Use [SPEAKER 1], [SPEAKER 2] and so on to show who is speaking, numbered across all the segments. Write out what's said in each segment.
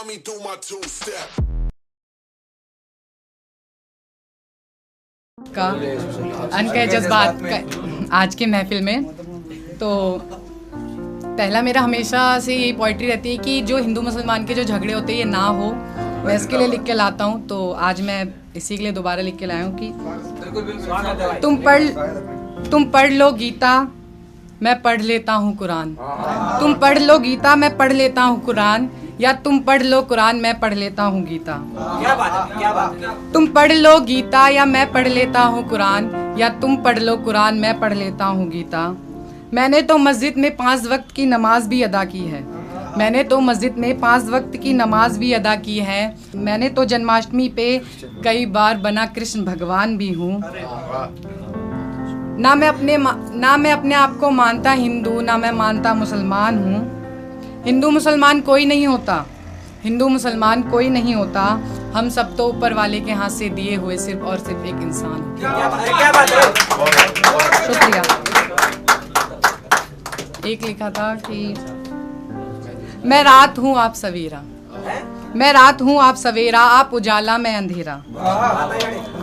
[SPEAKER 1] saw me do my two-step.
[SPEAKER 2] का अनकहे जज्बात का आज के महफिल में तो पहला मेरा हमेशा से यही पोइट्री रहती है कि जो हिंदू मुसलमान के जो झगड़े होते हैं ये ना हो, मैं इसके लिए लिख के लाता हूँ। तो आज मैं इसी के लिए दोबारा लिख के लाया हूँ कि तुम पढ़ लो गीता, मैं पढ़ लेता हूँ कुरान। तुम पढ़ लो गीता, मैं पढ़ लेता हूँ कुरान, या तुम पढ़ लो कुरान, मैं पढ़ लेता हूँ गीता।
[SPEAKER 3] क्या बात है, क्या बात है।
[SPEAKER 2] तुम पढ़ लो गीता या मैं पढ़ लेता हूँ कुरान, या तुम पढ़ लो कुरान, मैं पढ़ लेता हूँ गीता। मैंने तो मस्जिद में 5 वक्त की नमाज भी अदा की है। मैंने तो मस्जिद में 5 वक्त की नमाज भी अदा की है। मैंने तो जन्माष्टमी पे कई बार बना कृष्ण भगवान भी हूँ। ना मैं अपने आप को मानता हिंदू, ना मैं मानता मुसलमान हूँ। हिंदू मुसलमान कोई नहीं होता, हिंदू मुसलमान कोई नहीं होता। हम सब तो ऊपर वाले के हाथ से दिए हुए सिर्फ और सिर्फ एक इंसान होते हैं।
[SPEAKER 3] क्या बात है, क्या बात है।
[SPEAKER 2] शुक्रिया। एक लिखा था कि मैं रात हूँ आप सवेरा, मैं रात हूँ आप सवेरा, आप उजाला मैं अंधेरा।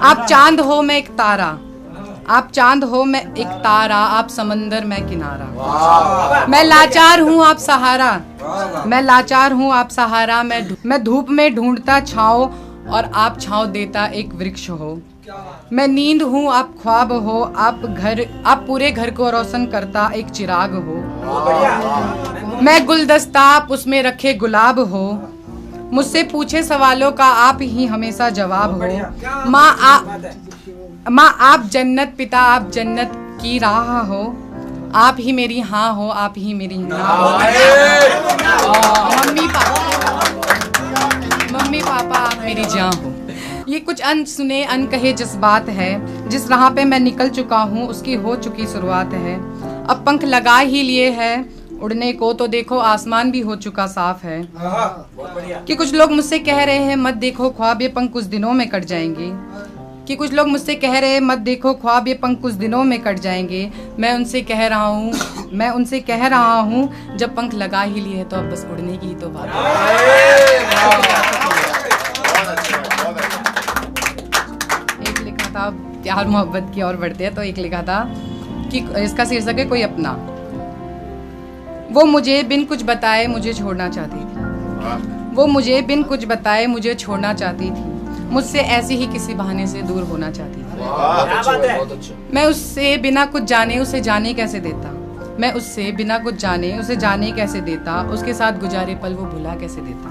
[SPEAKER 2] आप चांद हो मैं एक तारा, आप चांद हो मैं एक तारा, आप समंदर मैं किनारा। मैं लाचार हूँ आप सहारा, मैं लाचार हूँ आप सहारा। मैं धूप में ढूंढता छाँव और आप छाँव देता एक वृक्ष हो। मैं नींद हूँ आप ख्वाब हो, आप पूरे घर को रोशन करता एक चिराग हो। मैं गुलदस्ता आप उसमें रखे गुलाब हो। मुझसे पूछे सवालों का आप ही हमेशा जवाब हो। माँ आप जन्नत, पिता आप जन्नत की राह हो। आप ही मेरी हाँ हो, आप ही मेरी ना हो। मम्मी पापा आप मेरी जान हो। ये कुछ अनसुने अनकहे जज्बात है। जिस राह पे मैं निकल चुका हूँ उसकी हो चुकी शुरुआत है। अब पंख लगा ही लिए है उड़ने को, तो देखो आसमान भी हो चुका साफ है। कि कुछ लोग मुझसे कह रहे हैं मत देखो ख्वाब, ये पंख कुछ दिनों में कट जाएंगे। कि कुछ लोग मुझसे कह रहे हैं मत देखो ख्वाब, ये पंख कुछ दिनों में कट जाएंगे। मैं उनसे कह रहा हूँ जब पंख लगा ही लिए तो अब बस उड़ने की ही तो बात है। एक लिखा था प्यार मोहब्बत की और बढ़ते हैं, तो एक लिखा था कि इसका शीर्षक है कोई अपना। वो मुझे बिन कुछ बताए मुझे छोड़ना चाहती थी, वो मुझे बिन कुछ बताए मुझे छोड़ना चाहती थी। मुझसे ऐसे ही किसी बहाने से दूर होना चाहती थी। मैं उससे बिना कुछ जाने उसे जाने कैसे देता, मैं उससे बिना कुछ जाने उसे जाने कैसे देता। उसके साथ गुजारे पल वो भुला कैसे देता।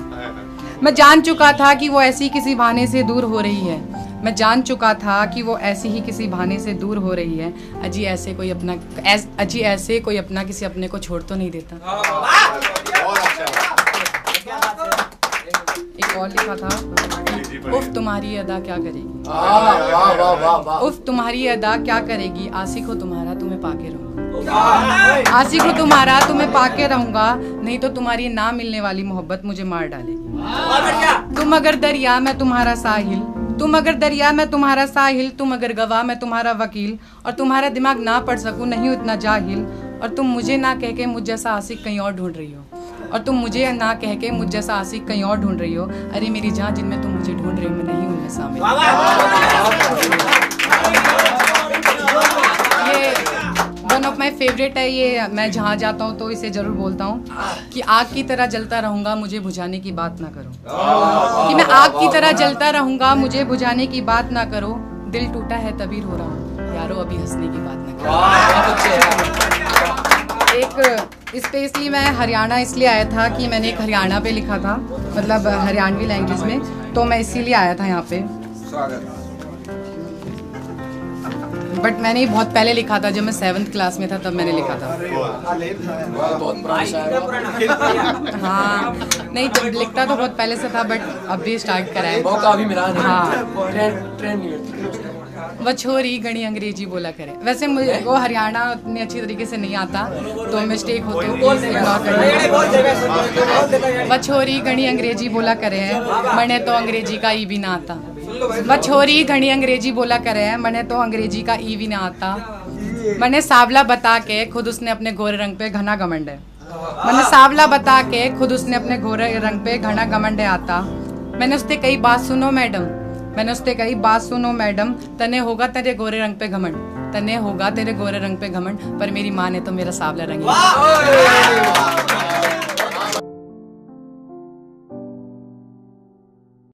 [SPEAKER 2] मैं जान चुका था कि वो ऐसी किसी बहाने से दूर हो रही है। मैं जान चुका था कि वो ऐसी ही किसी बहाने से दूर हो रही है। अजी ऐसे कोई अपना किसी अपने को छोड़ तो नहीं देता। एक और लिखा था उफ तुम्हारी अदा क्या करेगी, उफ तुम्हारी अदा क्या करेगी। आशिक हो तुम्हारा तुम्हें पाके रहूंगा, आशिक हो तुम्हारा तुम्हें पाके रहूंगा। नहीं तो तुम्हारी ना मिलने वाली मोहब्बत मुझे मार डालेगी। तुम अगर दरिया मैं तुम्हारा साहिल, तुम अगर दरिया मैं तुम्हारा साहिल। तुम अगर गवाह मैं तुम्हारा वकील, और तुम्हारा दिमाग ना पढ़ सकूं नहीं उतना जाहिल। और तुम मुझे ना कह के मुझ जैसा आशिक कहीं और ढूंढ रही हो, और तुम मुझे ना कह के मुझ जैसा आशिक कहीं और ढूंढ रही हो। अरे मेरी जान जिनमें तुम मुझे ढूंढ रही हो मैं नहीं उनमें शामिल। ये वन ऑफ माई फेवरेट है। ये मैं जहाँ जाता हूँ तो इसे जरूर बोलता हूँ कि आग की तरह जलता रहूंगा मुझे बुझाने की बात ना करो। कि मैं आग की तरह जलता रहूंगा मुझे बुझाने की बात ना करो। दिल टूटा है तभी रो रहा हूँ यारो अभी हंसने की बात ना करो। एक स्पेशली मैं हरियाणा इसलिए आया था कि मैंने एक हरियाणा पे लिखा था, मतलब हरियाणवी लैंग्वेज में, तो मैं इसीलिए आया था यहाँ पे। बट मैंने बहुत पहले लिखा था, जब मैं 7th क्लास में था तब मैंने लिखा था। हाँ नहीं, जब लिखता तो बहुत पहले से था बट अब भी स्टार्ट करा है। हाँ वह छोरी घनी अंग्रेजी बोला करे। वैसे मुझे वो हरियाणा उतनी अच्छी तरीके से नहीं आता तो मिस्टेक हो तो प्लीज इग्नोर करिए। वह छोरी घनी अंग्रेजी बोला करे है मने तो अंग्रेजी का ई भी ना आता। वह छोरी घनी अंग्रेजी बोला करे है मने तो अंग्रेजी का ई भी ना आता। मैंने सावला बता के खुद उसने अपने गोरे रंग पे घना घमंड है। मैंने सावला बता के खुद उसने अपने गोरे रंग पे घना घमंड आता। मैंने उससे कई बात सुनो मैडम, तने होगा तेरे गोरे रंग पे घमंड, पर मेरी माँ ने तो मेरा सावला रंग